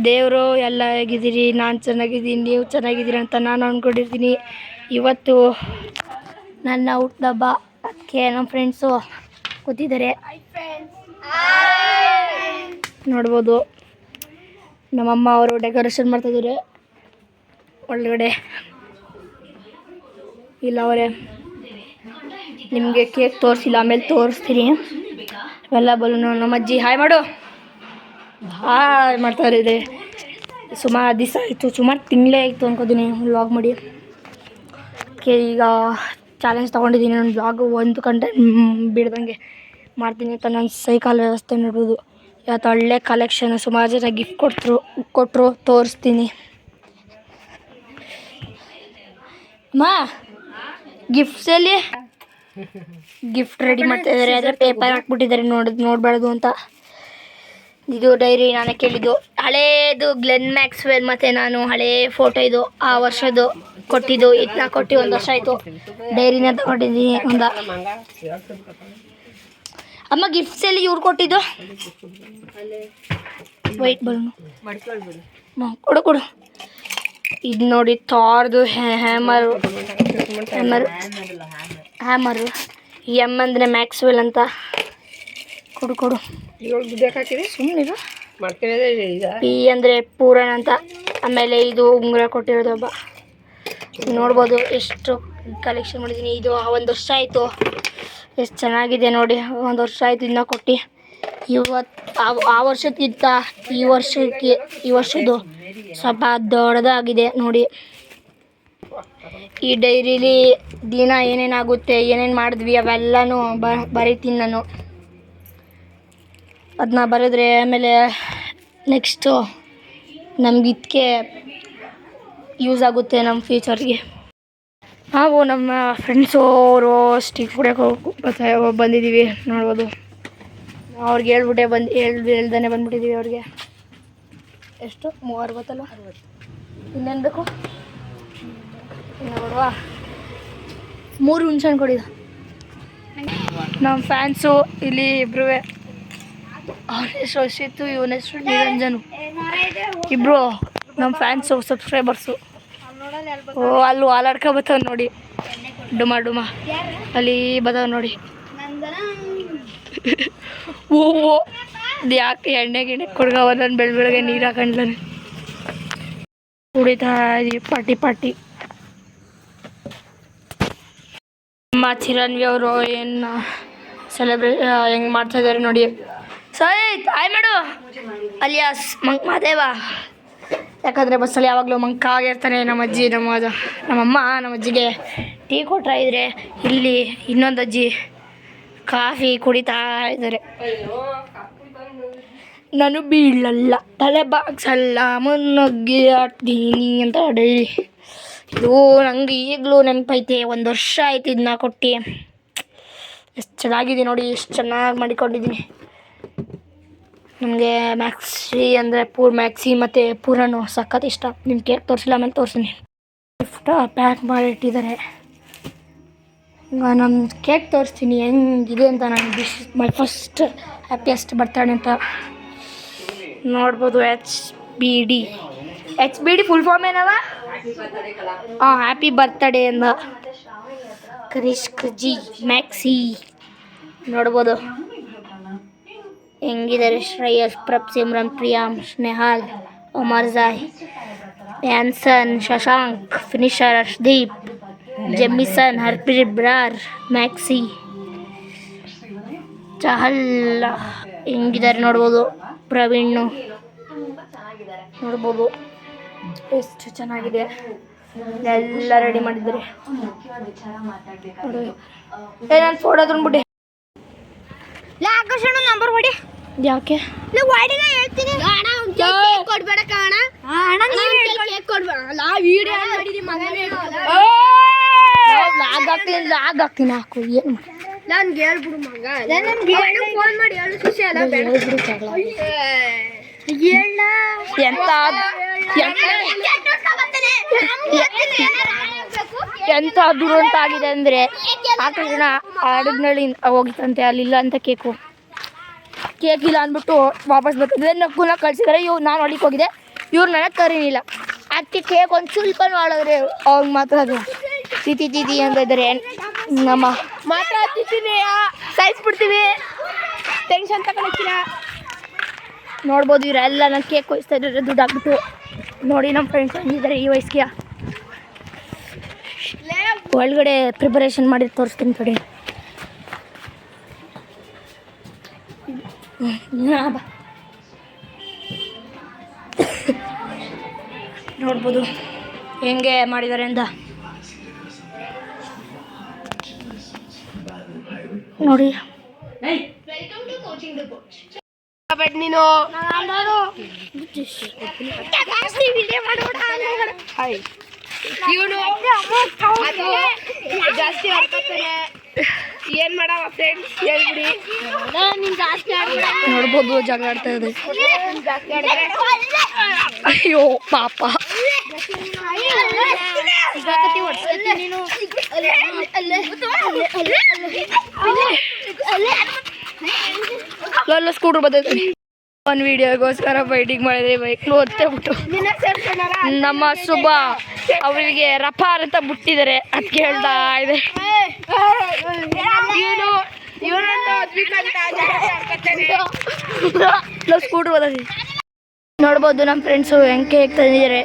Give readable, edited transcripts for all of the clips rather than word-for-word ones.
ದೇವರು ಎಲ್ಲ ಹೇಗಿದ್ದೀರಿ, ನಾನು ಚೆನ್ನಾಗಿದ್ದೀನಿ, ನೀವು ಚೆನ್ನಾಗಿದ್ದೀರಿ ಅಂತ ನಾನು ಅಂದ್ಕೊಂಡಿರ್ತೀನಿ. ಇವತ್ತು ನನ್ನ ಹುಟ್ಟುಹಬ್ಬ, ಅದಕ್ಕೆ ನಮ್ಮ ಫ್ರೆಂಡ್ಸು ಕೂತಿದ್ದಾರೆ. ನೋಡ್ಬೋದು ನಮ್ಮಮ್ಮ ಅವರು ಡೆಕೋರೇಷನ್ ಮಾಡ್ತಾಯಿದ್ದಾರೆ ಒಳಗಡೆ. ಇಲ್ಲ ಅವರೇ ನಿಮಗೆ ಕೇಕ್ ತೋರಿಸಿಲ್ಲ, ಆಮೇಲೆ ತೋರಿಸ್ತೀನಿ. ಇವೆಲ್ಲ ಬಲೂನು. ನಮ್ಮ ಅಜ್ಜಿ ಹಾಯ್ ಮಾಡು, ಹಾಯ್ ಮಾಡ್ತಾಯಿದೆ. ಸುಮಾರು ದಿವಸ ಆಯಿತು, ಸುಮಾರು ತಿಂಗಳೇ ಆಯಿತು ಅನ್ಕೋತೀನಿ ವ್ಲಾಗ್ ಮಾಡಿ. ಅದಕ್ಕೆ ಈಗ ಚಾಲೆಂಜ್ ತೊಗೊಂಡಿದ್ದೀನಿ, ನನ್ನ ವ್ಲಾಗು 1 ಗಂಟೆ ಬಿಡ್ದಂಗೆ ಮಾಡ್ತೀನಿ ಅಂತ. ನನ್ನ ಸೈಕಲ್ ವ್ಯವಸ್ಥೆ ನೋಡ್ಬೋದು. ಇವತ್ತು ಒಳ್ಳೆ ಕಲೆಕ್ಷನ್, ಸುಮಾರು ಜನ ಗಿಫ್ಟ್ ಕೊಟ್ಟರು ತೋರಿಸ್ತೀನಿ. ಅಮ್ಮ ಗಿಫ್ಟ್ಸಲ್ಲಿ ಗಿಫ್ಟ್ ರೆಡಿ ಮಾಡ್ತಾಯಿದ್ದಾರೆ, ಆದರೆ ಪೇಪರ್ ಹಾಕ್ಬಿಟ್ಟಿದ್ದಾರೆ, ನೋಡಬಾರ್ದು ಅಂತ. ಇದು ಡೈರಿ ನಾನೇ ಕೇಳಿದ್ದು, ಹಳೇದು ಗ್ಲೆನ್ ಮ್ಯಾಕ್ಸ್ವೆಲ್ ಮತ್ತು ನಾನು ಹಳೇ ಫೋಟೋ ಇದು ಆ ವರ್ಷದ್ದು ಕೊಟ್ಟಿದ್ದು. ಇದನ್ನ ಕೊಟ್ಟು 1 ವರ್ಷ ಆಯಿತು. ಡೈರಿನ ತಗೊಂಡಿದ್ದೀನಿ ಒಂದು. ಅಮ್ಮ ಗಿಫ್ಟ್ಸಲ್ಲಿ ಇವ್ರು ಕೊಟ್ಟಿದ್ದು ವೈಟ್ ಬಲೂನು ಕೊಡು. ಇದು ನೋಡಿ ಥಾರ್ದು ಹ್ಯಾಮರು. ಎಮ್ ಅಂದರೆ ಮ್ಯಾಕ್ಸ್ವೆಲ್ ಅಂತ. ಕೊಡು ಸುಮ್ಮನಿರು. ಪಿ ಅಂದರೆ ಪೂರನ್ ಅಂತ. ಆಮೇಲೆ ಇದು ಉಂಗುರ ಕೊಟ್ಟಿರೋದು ಒಬ್ಬ. ನೋಡ್ಬೋದು ಎಷ್ಟು ಕಲೆಕ್ಷನ್ ಮಾಡಿದ್ದೀನಿ. ಇದು 1 ವರ್ಷ ಆಯಿತು. ಎಷ್ಟು ಚೆನ್ನಾಗಿದೆ ನೋಡಿ, 1 ವರ್ಷ ಆಯಿತು ಇನ್ನೂ ಕೊಟ್ಟು. ಇವತ್ತು ಆ ವರ್ಷಕ್ಕಿಂತ ಈ ವರ್ಷದ್ದು ಸ್ವಲ್ಪ ದೊಡ್ಡದಾಗಿದೆ ನೋಡಿ. ಈ ಡೈರಿಲಿ ದಿನ ಏನೇನಾಗುತ್ತೆ, ಏನೇನು ಮಾಡಿದ್ವಿ ಅವೆಲ್ಲನೂ ಬರೀತೀನಿ ನಾನು. ಅದನ್ನ ಬರೆದ್ರೆ ಆಮೇಲೆ ನೆಕ್ಸ್ಟು ನಮ್ಗೆ ಇದಕ್ಕೆ ಯೂಸ್ ಆಗುತ್ತೆ ನಮ್ಮ ಫ್ಯೂಚರ್ಗೆ. ನಾವು ನಮ್ಮ ಫ್ರೆಂಡ್ಸು ಅವರು ಸ್ಟಿಕ್ ಹೊಡ್ಯಕ್ಕೆ ಬಂದಿದ್ದೀವಿ ನೋಡ್ಬೋದು. ಅವ್ರಿಗೆ ಹೇಳ್ದೇ ಬಂದ್ಬಿಟ್ಟಿದ್ದೀವಿ ಅವ್ರಿಗೆ. ಎಷ್ಟು 60 ಇನ್ನೇನು ಬೇಕು ನೋಡುವ. 3 ಹುಣ್ಸೆ ಕೊಡಿದ ನಮ್ಮ ಫ್ಯಾನ್ಸು ಇಲ್ಲಿ ಇಬ್ರು. ಅವನ ಹೆಸರು ಅಶ್ವಿತ್ತು, ಇವನ ಹೆಸರು ನಿರಂಜನು. ಇಬ್ಬರು ನಮ್ಮ ಫ್ಯಾನ್ಸು, ಸಬ್ಸ್ಕ್ರೈಬರ್ಸು. ಓ ಅಲ್ಲೂ ಹಾಲಾಡ್ಕೊ ಬತ್ತವ ನೋಡಿ, ಡುಮ ಅಲ್ಲಿ ಬದವ ನೋಡಿ. ಓ ಯಾಕೆ ಎಣ್ಣೆ ಕೊಡ್ಗವ, ನಾನು ಬೆಳಗ್ಗೆ ನೀರು ಹಾಕೊಂಡ್ಲಾನೆ ಕುಡಿತಾ ಇದೀವಿ ಪಾಟಿ. ನಮ್ಮ ಚಿರಂಜೀವಿ ಅವರು ಏನು ಹೆಂಗೆ ಮಾಡ್ತಾಯಿದ್ದಾರೆ ನೋಡಿ. ಸೈತ್ ಆಯ್ ಮಾಡು ಅಲಿಯಾಸ್ ಮಂಕ್ ಮಾದೇವ. ಯಾಕಂದರೆ ಬಸ್ಸಲ್ಲಿ ಯಾವಾಗಲೂ ಮಂಕ ಆಗಿರ್ತಾನೆ ನಮ್ಮ ಅಜ್ಜಿ. ನಮ್ಮಮ್ಮ ನಮ್ಮ ಅಜ್ಜಿಗೆ ಟೀ ಕೊಟ್ರ ಇದ್ರೆ, ಇಲ್ಲಿ ಇನ್ನೊಂದು ಅಜ್ಜಿ ಕಾಫಿ ಕುಡಿತಾ ಇದ್ದಾರೆ. ನಾನು ಬೀಳಲ್ಲ, ತಲೆ ಬಾಗ್ಸಲ್ಲ, ಮುನ್ನುಗ್ಗಿ ಆಡ್ತೀನಿ ಅಂತ ಡೈರಿ. ಇದು ನಂಗೆ ಈಗಲೂ ನೆನಪೈತೆ. 1 ವರ್ಷ ಆಯ್ತು ಇದನ್ನ ಕೊಟ್ಟು. ಎಷ್ಟು ಚೆನ್ನಾಗಿದೆ ನೋಡಿ, ಎಷ್ಟು ಚೆನ್ನಾಗಿ ಮಾಡಿಕೊಂಡಿದ್ದೀನಿ. ನಮಗೆ ಮ್ಯಾಕ್ಸಿ ಅಂದರೆ ಮ್ಯಾಕ್ಸಿ ಮತ್ತು ಪೂರನು ಸಖತ್ ಇಷ್ಟ. ನಿಮ್ಮ ಕೇಕ್ ತೋರಿಸಿಲ್ಲ, ಆಮೇಲೆ ತೋರಿಸ್ತೀನಿ. ಗಿಫ್ಟ್ ಪ್ಯಾಕ್ ಮಾಡಿಟ್ಟಿದ್ದಾರೆ. ಈಗ ನಮ್ಮ ಕೇಕ್ ತೋರಿಸ್ತೀನಿ ಹೆಂಗಿದೆ ಅಂತ. ನಾನು this my first happiest birthday ಅಂತ ನೋಡ್ಬೋದು. H B D full form ಏನವ? ಹ್ಯಾಪಿ ಬರ್ತ್ಡೇ ಅಂದ ಕರಿಷ್ಕ್ ಜಿ ಮ್ಯಾಕ್ಸಿ. ನೋಡ್ಬೋದು ಹೆಂಗಿದ್ದಾರೆ. Shreyas, Prabh, Simran, Priyam, Snehal, Omarzai, Jansen, Shashank, finisher, Arshdeep, Jamieson, Harpreet Brar, Maxi, Chahal ಹೆಂಗಿದ್ದಾರೆ ನೋಡ್ಬೋದು. ಪ್ರವೀಣ್ ನೋಡ್ಬೋದು ಎಷ್ಟು ಚೆನ್ನಾಗಿದೆ. ಎಲ್ಲ ರೆಡಿ ಮಾಡಿದ್ದಾರೆ. ನಾನು ಫೋಟೋ ತಂದ್ಬಿಟ್ಟೆ. ಆಕರ್ಷಣ ನಂಬರ್ ಹೊಡಿ. ಯಾಕೆ ಹೇಳ್ತೀನಿ ಕೊಡ್ಬೇಡ ಕಾಣ. ಹಾಕ್ತೀನಿ ಹಾಕು. ಏನು ನನ್ಗೆ ಹೇಳ್ಬಿಡು ಮಗ, ಫೋನ್ ಮಾಡಿ ಹೇಳು ಸುಶಿ ಅಲ್ಲ ಎಂತ ದುರಂತ ಆಗಿದೆ ಅಂದರೆ ಆ ತಕ್ಷಣ ಆಡದ್ನಳ್ಳಿ ಹೋಗಿತ್ತಂತೆ, ಅಲ್ಲಿಲ್ಲ ಅಂತ ಕೇಕು. ಕೇಕ್ ಇಲ್ಲ ಅಂದ್ಬಿಟ್ಟು ವಾಪಸ್ ಬರ್ತಿದ್ದೆ. ನಕ್ಕುನ ಕಳ್ಸಿದ್ದಾರೆ. ನಾನು ಹೊಡಿಗೆ ಹೋಗಿದ್ದೆ, ಇವ್ರು ನನಗೆ ಕರೀನಿಲ್ಲ. ಅದಕ್ಕೆ ಕೇಕ್ ಒಂದು ಸ್ವಲ್ಪ ಮಾಡಿದ್ರೆ ಅವ್ರಿಗೆ ಮಾತ್ರ ಅದು ತಿತಿ ಅಂತ ಇದ್ದಾರೆ. ನಮ್ಮ ಮಾತ್ರ ಸಾಯಿಸ್ಬಿಡ್ತೀವಿ, ಟೆನ್ಷನ್ ತಗೊಳ್ತೀರ. ನೋಡ್ಬೋದು ಇವರೆಲ್ಲ ನಾನು ಕೇಕ್ ಕೊಯ್ಸ್ತಾ ಇದ್ದಾರೆ ದುಡ್ಡು ಹಾಕ್ಬಿಟ್ಟು. ನೋಡಿ ನಮ್ಮ ಫ್ರೆಂಡ್ಸ್ ಬಂದಿದ್ದಾರೆ ಈ ವಯಸ್ಸಿಗೆ. ಒಳಗಡೆ ಪ್ರಿಪರೇಷನ್ ಮಾಡಿ ತೋರಿಸ್ತೀನಿ ಕಡೆ. ನೋಡ್ಬೋದು ಹೆಂಗೆ ಮಾಡಿದ್ದಾರೆ ಅಂತ ನೋಡಿ. ನೀನು ಇವನು ಜಾಸ್ತಿ ಆಡ್ಕೊತಾನೆ. ಏನ್ ಮಾಡವ ಫ್ರೆಂಡ್ಸ್ ಹೇಳ್ಬಿಡಿ. ನೋಡ್ಬೋದು ಜಗಳ ಆಡ್ತಾ ಇದೆ. ಅಯ್ಯೋ ಪಾಪ. ಎಲ್ಲ ಸ್ಕೂಟರ್ ಬರ್ತೈತೆ. ಒಂದು ವಿಡಿಯೋಗೋಸ್ಕರ ಫೈಟಿಂಗ್ ಮಾಡಿದ್ರೆ ಬೈಕ್ಲು ಹೊತ್ತೇಬಿಟ್ಟು ನಮ್ಮ ಸುಬ್ಬ ಅವರಿಗೆ ರಫಾರ್ ಅಂತ ಬಿಟ್ಟಿದ್ದಾರೆ. ಅದಕ್ಕೆ ಹೇಳ್ತಾ ಇದೆ ಸ್ಕೂಟರ್ ಬರ್ತೈತಿ. ನೋಡ್ಬೋದು ನಮ್ಮ ಫ್ರೆಂಡ್ಸು ಹೆಂಗೆ ಹೇಗೆ ತಂದಿದ್ದಾರೆ.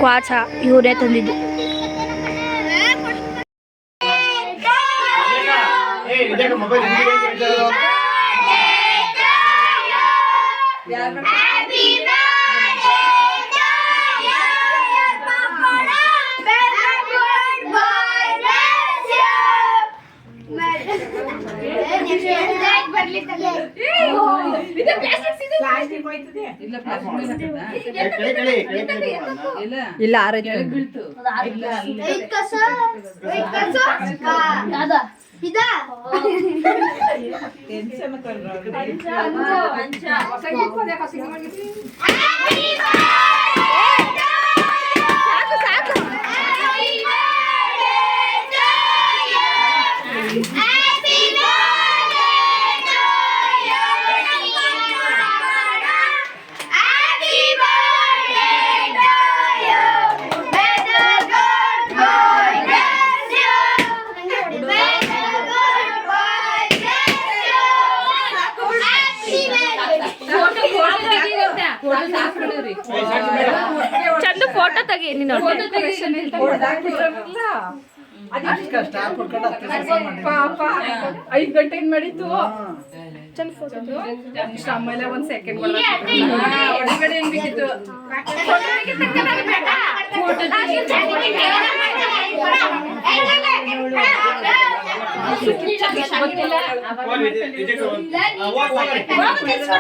ಕ್ವಾಚ ಇವರೇ ತಂದಿದ್ದು. ಇಲ್ಲ ಚಂದು ಫೋಟೋ ತೆಗಿ. ನೀನು ಪಾಪ 5 ಗಂಟೆಗೆ ಮಾಡಿತ್ತು. ಚಂದ ಫೋಟೋ ಆಮೇಲೆ 1 ಸೆಕೆಂಡ್ ಒಳಗಡೆ ಏನ್ಬೇಕಿತ್ತು.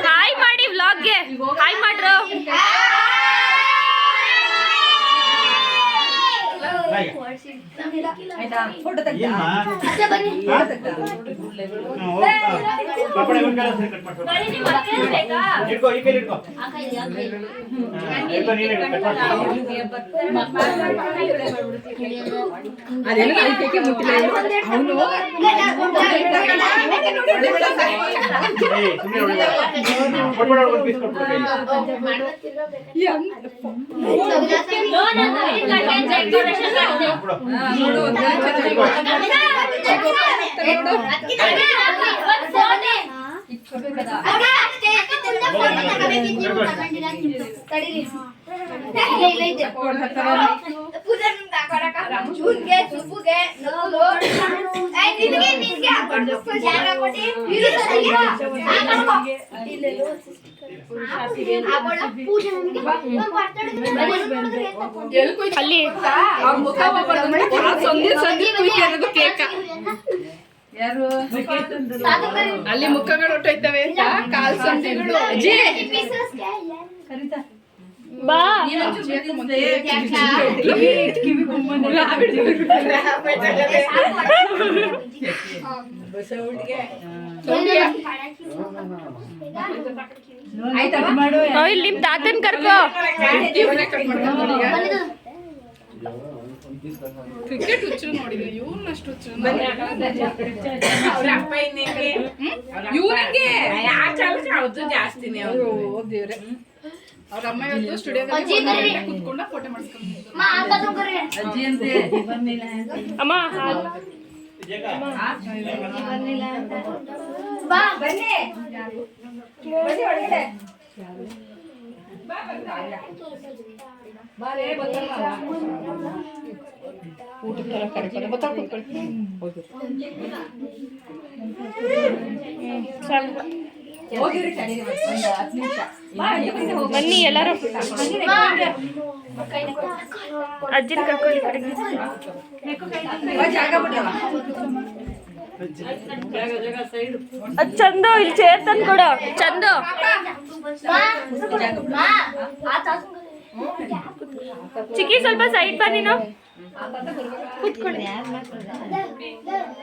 ಹಾಯ್ ಮಾಡಿ ವ್ಲಾಗ್ಗೆ ಹಾಯ್ ಮಾಡ್ರು. ಅಲ್ಲಿ ಯಾರು ಅಲ್ಲಿ ಮುಖಗಳು ಹೊಟ್ಟೋಯ್ತವೆ. ಕಾಲ್ ಸಂಧಿಗಳು ಅಜ್ಜಿ ಬಾ. ಇಲ್ಲಿ ನಿಮ್ ತಾತನ್ ಕರ್ಕೋ. ಕ್ರಿಕೆಟ್ ಹುಚ್ಚು ನೋಡಿದ್ರೆ ಇವ್ರನ್ನಷ್ಟು ಹುಚ್ಚು ಇವ್ರಿಗೆ ಜಾಸ್ತಿನೇ ಅವರು ದೇವ್ರೆ ಅವ್ರ ಅಮ್ಮ ಇವತ್ತು ಸ್ಟುಡಿಯೋದಲ್ಲಿ ಕುತ್ಕೊಂಡು ಫೋಟೋ ಮಾಡಿಸ್ಕೊಂಡು ಅಮ್ಮ ಬನ್ನಿ ಎಲ್ಲರೂ ಅಜ್ಜಿನ ಕರ್ಕೊಳ್ಳಿ ಚಂದು ಇಲ್ಲಿ ಚೇರ್ ತಂದು ಕೊಡು ಚಂದು ಚಿಕ್ಕಿ ಸ್ವಲ್ಪ ಸೈಡ್ ಬಾ ನೀನು ಕೂತ್ಕೊಳ್ಳಿ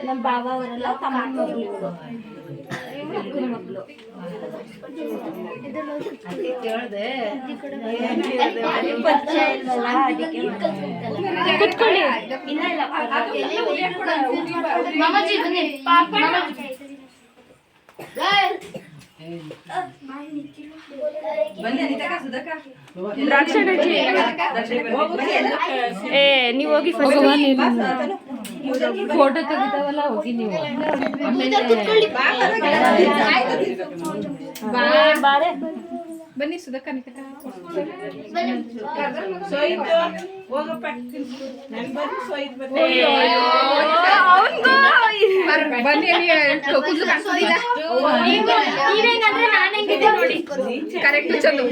ನಮ್ಮ ಬಾಬಾ ಅವರೆಲ್ಲ ತಮ್ಮ ಕೂತ್ಕೊಳ್ಳಿ ಏ ನೀವು ಹೋಗಿ ಫೋಟೋ ತೆಗಿತಾವಲ್ಲ ಹೋಗಿ ನೀವು ಬಾರೆ ಬನ್ನಿ ಸುಧಕ್ಕ ಕರೆಕ್ಟ್ ಚಂದು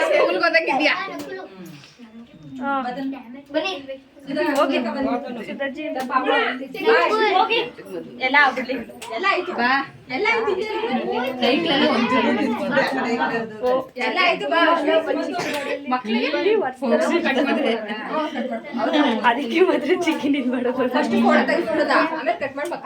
ಸ್ಕೂಲ್ಗೆ ಹೋದಂಗಿದ್ಯಾ ಬನ್ನಿ ಎಲ್ಲ ಆಗ್ಬಿಡ್ಲಿ ಅದಕ್ಕೆ ಮಾತ್ರ ಚಿಕನ್ ಇದು ಮಾಡೋದು ಆಮೇಲೆ ಕಟ್ ಮಾಡ್ಬೇಕು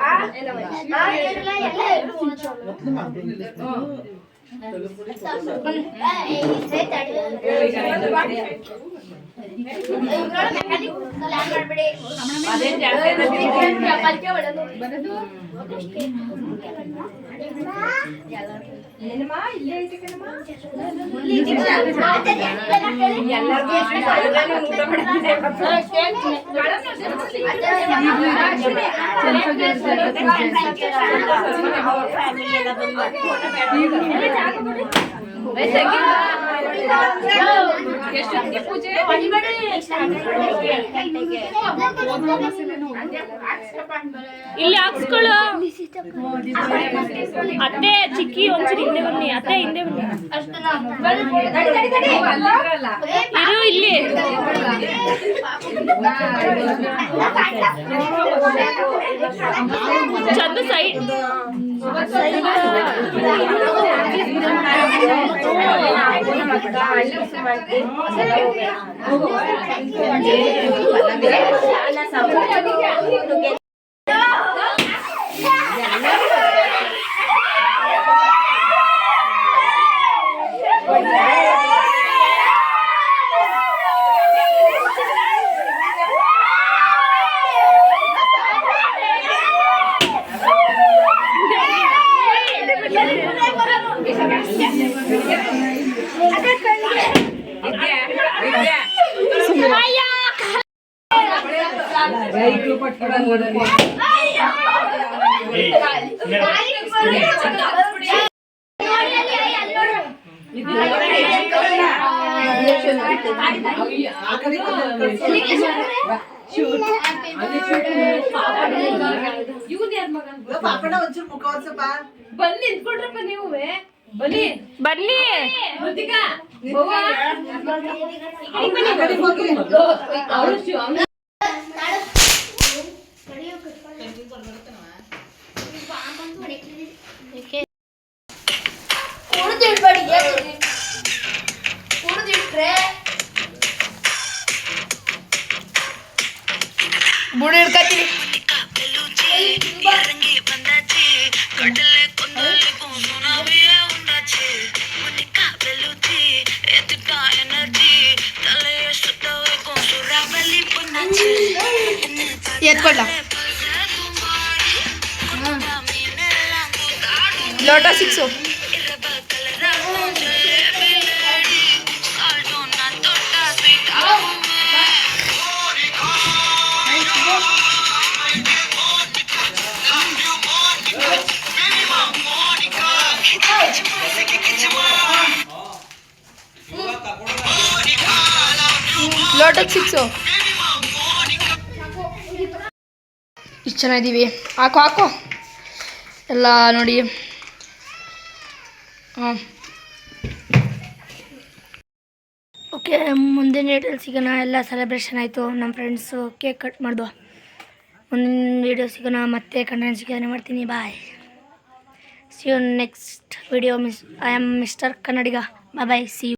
ಇಲ್ಲಿ ಹಾಕ್ಸ್ಕೊಳ್ಳು ಅತ್ತೆ ಚಿಕ್ಕಿ ಒಂದ್ಸರಿ ಹಿಂದೆ ಬನ್ನಿ ಅತ್ತೆ ಹಿಂದೆ ಬನ್ನಿ ಇರು ಇಲ್ಲಿ ಚಂದು ಸೈಡ್ ಬನ್ನಿ ನಿಂತ್ಕೊಡ್ರಪ್ಪ ನೀವು ಬನ್ನಿ ಬನ್ನಿ ಬುಡಿ ಹಿಡ್ಕತ್ತೀನಿ ಹಾಕೊಡ್ಲ ಲೋಟ 6 ಲೋಟಕ್ಕೆ 6 ಇಷ್ಟು ಚೆನ್ನಾಗಿದ್ದೀವಿ. ಹಾಕೋ ಎಲ್ಲ ನೋಡಿ. ಹಾಂ ಓಕೆ, ಮುಂದಿನ ವೀಡಿಯೋಲಿ ಸಿಗೋಣ. ಎಲ್ಲ ಸೆಲೆಬ್ರೇಷನ್ ಆಯಿತು, ನಮ್ಮ ಫ್ರೆಂಡ್ಸು ಕೇಕ್ ಕಟ್ ಮಾಡಿದ್ವು. ಮುಂದಿನ ವೀಡಿಯೋ ಸಿಗೋಣ, ಮತ್ತೆ ಕಂಟೆಂಟ್ ಸಿಗೋಣ ಮಾಡ್ತೀನಿ. Bye, see you next video. I am mister Kannadiga. Bye, see you.